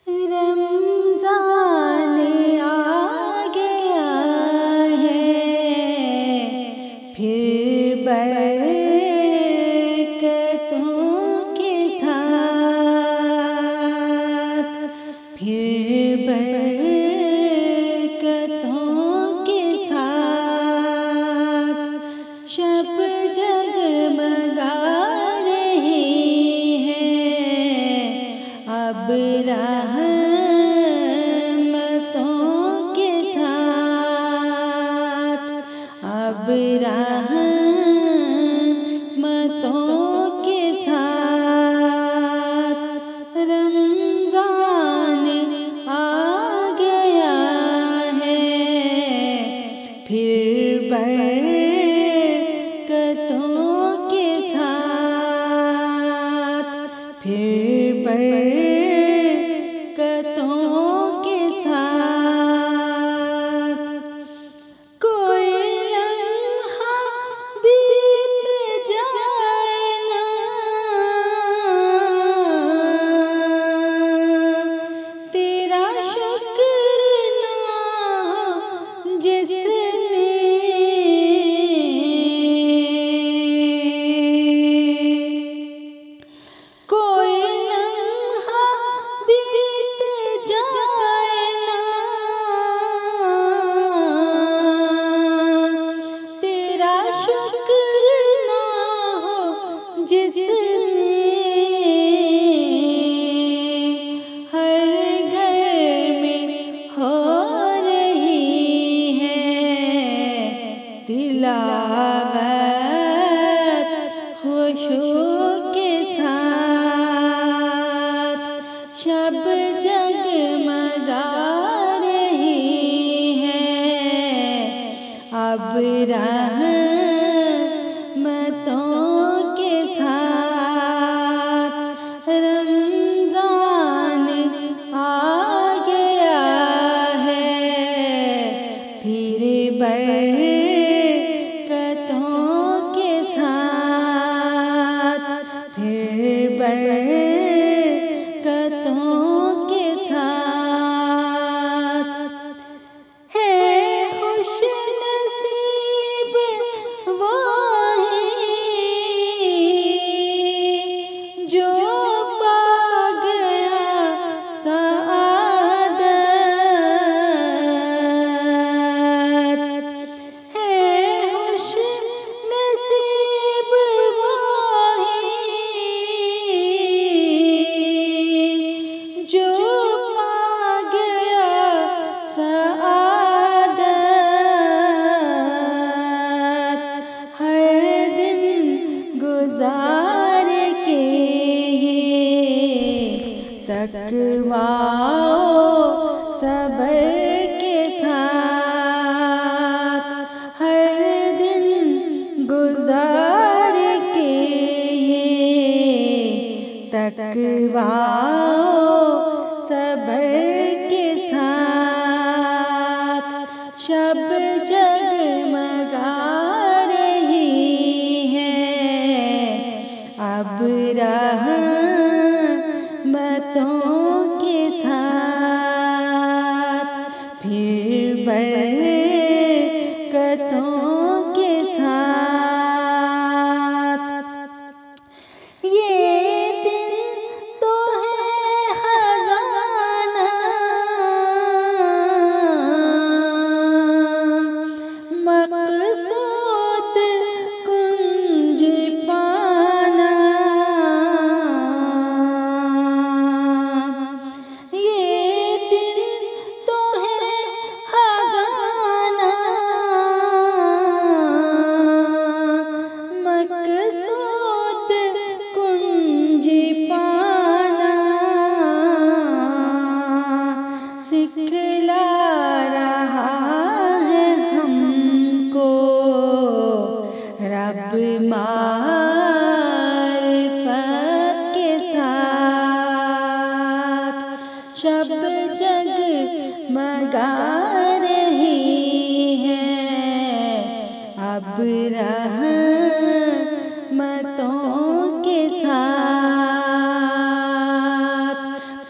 रमज़ान आ गया है, फिर बरकतों के साथ, फिर बरकतों के साथ शब जगमगा रही है। अब रहमतों के साथ, अब रहमतों के साथ रमज़ान आ गया है, फिर बरकतों के साथ, फिर बरकतों के साथ। कोई लम्हा बीत जाए ना, तेरा शुक्र ना हो जिसमें, कोई लम्हा बीत जाए ना, तेरा शुक्र ना हो जिसमें। हर घर में हो रही है तिलावत खुशू के साथ, शब जगमगा रही है। अब रहमतों के साथ रमज़ान आ गया है, फिर बरकतों के साथ, फिर बरकतों के साथ। है खुश नसीब वो है जो पा गया सआदत, है खुश नसीब वो है जो पा गया सआदत। हर दिन गुजार के ये तकवा सब्र के साथ, हर दिन गुजार के ये तकवा सब्र के साथ शब जगमगा रही है। अब रहमतों के साथ, फिर बरकतों के साथ। ये दिन तो है खजाना मक़सूद कुंज पाना, ये दिन तो है खजाना मक़सूद कुंज पाना। सिखला रहा है हमको रब मारिफत के साथ, शब जगमगा रही है। अब रहमतों के साथ,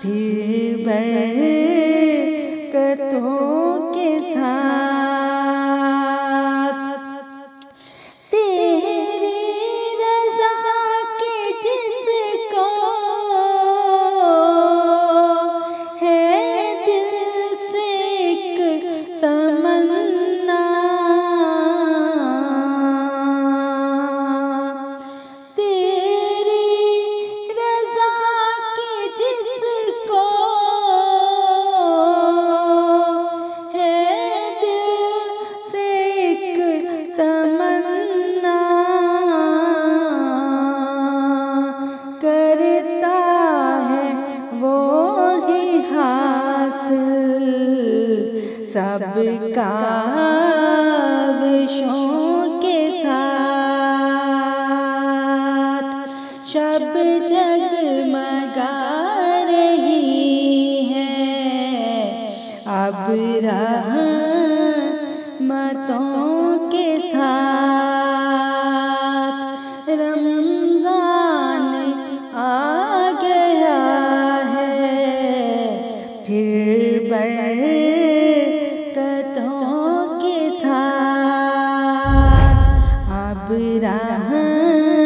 फिर बरकतों के साथ तेरी रज़ा के जिसको है दिल से एक तमन्ना, तेरी रज़ा के जिसको है दिल से एक तमन्ना, करता है वो ही हासिल सब काविशों के साथ। शब जगमगा रही है अब रहमतों के साथ। रमज़ान आ गया है फिर बरकतों के साथ, अब रहमतों